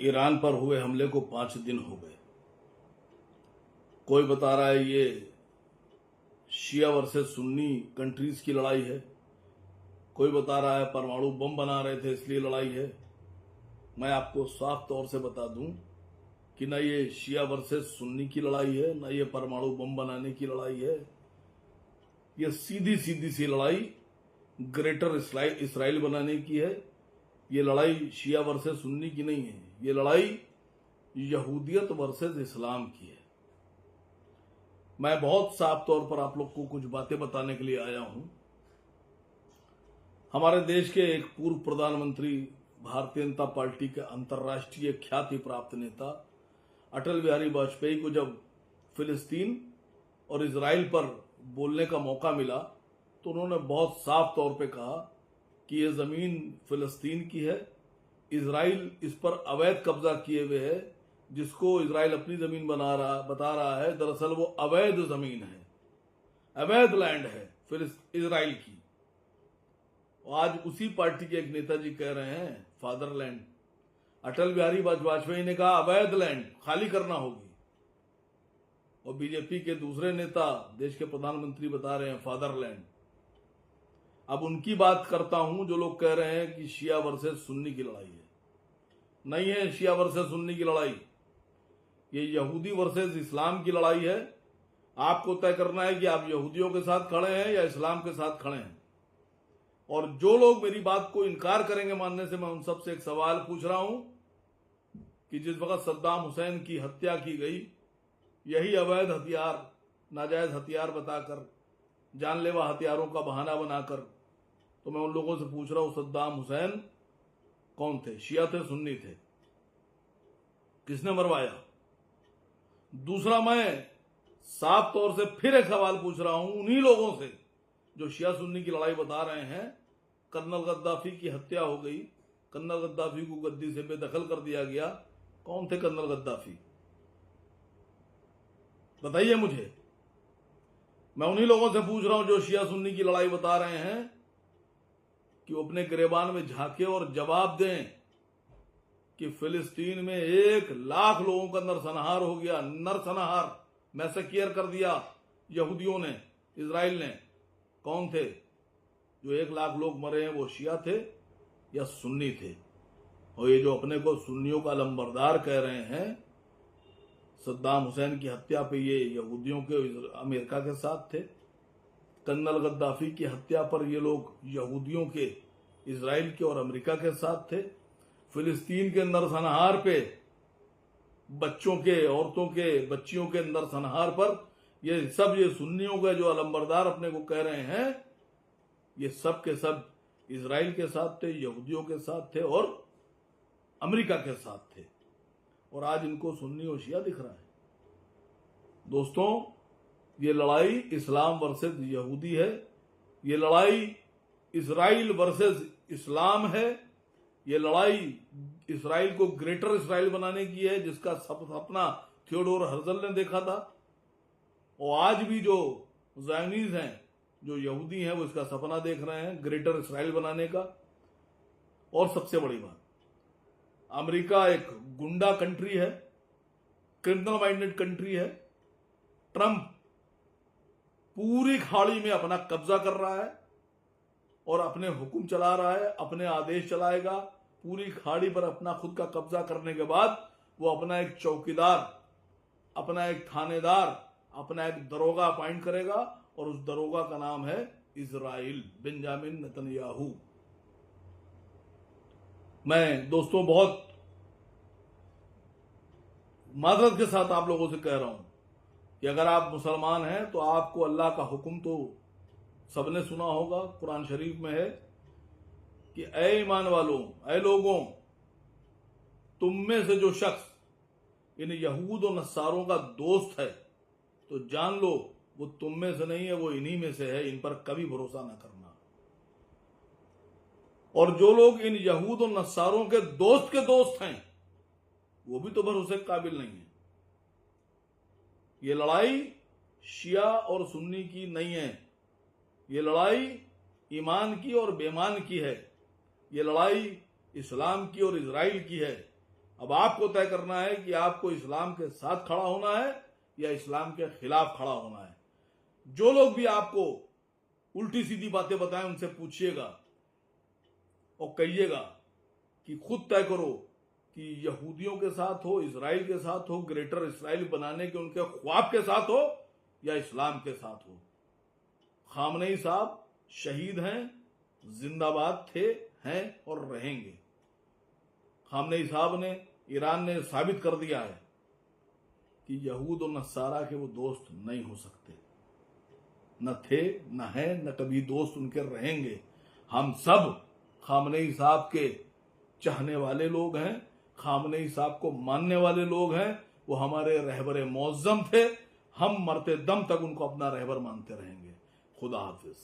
Iran पर हुए हमले को 5 दिन हो गए। कोई बता रहा है ये शिया वर्सेस सुन्नी कंट्रीज की लड़ाई है, कोई बता रहा है परमाणु बम बना रहे थे इसलिए लड़ाई है। मैं आपको साफ तौर से बता दूं कि न ये शिया वर्सेस सुन्नी की लड़ाई है, न ये परमाणु बम बनाने की लड़ाई है। ये सीधी सीधी सी लड़ाई ग्रेटर इसराइल बनाने की है। ये लड़ाई शिया वर्सेस सुन्नी की नहीं है, ये लड़ाई यहूदियत वर्सेस इस्लाम की है। मैं बहुत साफ तौर पर आप लोग को कुछ बातें बताने के लिए आया हूं। हमारे देश के एक पूर्व प्रधानमंत्री, भारतीय जनता पार्टी के अंतर्राष्ट्रीय ख्याति प्राप्त नेता अटल बिहारी वाजपेयी को जब फिलिस्तीन और इजराइल पर बोलने का मौका मिला तो उन्होंने बहुत साफ तौर पे कहा कि ये जमीन फिलिस्तीन की है, इजराइल इस पर अवैध कब्जा किए हुए है। जिसको इजराइल अपनी जमीन बता रहा है, दरअसल वो अवैध जमीन है, अवैध लैंड है फिर इजराइल की। आज उसी पार्टी के एक नेताजी कह रहे हैं फादरलैंड। अटल बिहारी वाजपेयी ने कहा अवैध लैंड खाली करना होगी, और बीजेपी के दूसरे नेता, देश के प्रधानमंत्री बता रहे हैं फादरलैंड। अब उनकी बात करता हूं जो लोग कह रहे हैं कि शिया वर्सेस सुन्नी की लड़ाई है। नहीं है शिया वर्सेस सुन्नी की लड़ाई, ये यहूदी वर्सेस इस्लाम की लड़ाई है। आपको तय करना है कि आप यहूदियों के साथ खड़े हैं या इस्लाम के साथ खड़े हैं। और जो लोग मेरी बात को इनकार करेंगे मानने से, मैं उन सबसे एक सवाल पूछ रहा हूं कि जिस वक्त सद्दाम हुसैन की हत्या की गई, यही अवैध हथियार, नाजायज हथियार बताकर, जानलेवा हथियारों का बहाना बनाकर, तो मैं उन लोगों से पूछ रहा हूं सद्दाम हुसैन कौन थे, शिया थे, सुन्नी थे? किसने मरवाया? दूसरा, मैं साफ तौर से फिर एक सवाल पूछ रहा हूं उन्हीं लोगों से जो शिया सुन्नी की लड़ाई बता रहे हैं। कर्नल गद्दाफी की हत्या हो गई, कर्नल गद्दाफी को गद्दी से बेदखल कर दिया गया। कौन थे कर्नल गद्दाफी? बताइए मुझे। मैं उन्हीं लोगों से पूछ रहा हूं जो शिया सुन्नी की लड़ाई बता रहे हैं कि वो अपने गिरेबान में झांके और जवाब दें कि फिलिस्तीन में 1 लाख लोगों का नरसंहार हो गया, नरसंहार, मैसेकियर कर दिया यहूदियों ने, इजराइल ने। कौन थे जो 1 लाख लोग मरे हैं? वो शिया थे या सुन्नी थे? और ये जो अपने को सुन्नियों का लंबरदार कह रहे हैं, सद्दाम हुसैन की हत्या पे ये यहूदियों के, अमेरिका के साथ थे। कर्नल गद्दाफी की हत्या पर ये लोग यहूदियों के, इजराइल के और अमेरिका के साथ थे। फिलिस्तीन के नरसंहार पे, बच्चों के, औरतों के, बच्चियों के नरसंहार पर ये सब, ये सुन्नियों के जो अलंबरदार अपने को कह रहे हैं, ये सब के सब इजराइल के साथ थे, यहूदियों के साथ थे और अमेरिका के साथ थे। और आज इनको सुन्नी और शिया दिख रहा है। दोस्तों, ये लड़ाई इस्लाम वर्सेस यहूदी है, ये लड़ाई इजराइल वर्सेस इस्लाम है, ये लड़ाई इजराइल को ग्रेटर इसराइल बनाने की है, जिसका सपना थियोडोर हर्जल ने देखा था। और आज भी जो ज़ायनीज़ हैं, जो यहूदी हैं, वो इसका सपना देख रहे हैं ग्रेटर इसराइल बनाने का। और सबसे बड़ी बात, अमेरिका एक गुंडा कंट्री है, क्रिमिनल माइंडेड कंट्री है। ट्रंप पूरी खाड़ी में अपना कब्जा कर रहा है और अपने हुक्म चला रहा है, अपने आदेश चलाएगा। पूरी खाड़ी पर अपना खुद का कब्जा करने के बाद वो अपना एक चौकीदार, अपना एक थानेदार, अपना एक दरोगा अपॉइंट करेगा, और उस दरोगा का नाम है इजराइल, बेंजामिन नेतन्याहू। मैं दोस्तों बहुत माजरत के साथ आप लोगों से कह रहा हूं कि अगर आप मुसलमान हैं तो आपको अल्लाह का हुक्म तो सबने सुना होगा, कुरान शरीफ में है कि ऐ ईमान वालों, ऐ लोगों, तुम में से जो शख्स इन यहूद और नस्सारों का दोस्त है तो जान लो वो तुम में से नहीं है, वो इन्हीं में से है। इन पर कभी भरोसा ना करना। और जो लोग इन यहूद और नस्सारों के दोस्त हैं, वो भी तो भरोसे के काबिल नहीं है। ये लड़ाई शिया और सुन्नी की नहीं है, ये लड़ाई ईमान की और बेईमान की है। ये लड़ाई इस्लाम की और इजराइल की है। अब आपको तय करना है कि आपको इस्लाम के साथ खड़ा होना है या इस्लाम के खिलाफ खड़ा होना है। जो लोग भी आपको उल्टी सीधी बातें बताएं उनसे पूछिएगा और कहिएगा कि खुद तय करो कि यहूदियों के साथ हो, इजराइल के साथ हो, ग्रेटर इसराइल बनाने के उनके ख्वाब के साथ हो या इस्लाम के साथ हो। खामनेई साहब शहीद हैं, जिंदाबाद थे, हैं और रहेंगे। खामनेई साहब ने, ईरान ने साबित कर दिया है कि यहूद और नसारा के वो दोस्त नहीं हो सकते, न थे, न है, न कभी दोस्त उनके रहेंगे। हम सब खामनेई साहब के चाहने वाले लोग हैं, खामनेई साहब को मानने वाले लोग हैं। वो हमारे रहबरे मौज़्ज़म थे, हम मरते दम तक उनको अपना रहबर मानते रहेंगे। खुदा हाफिज।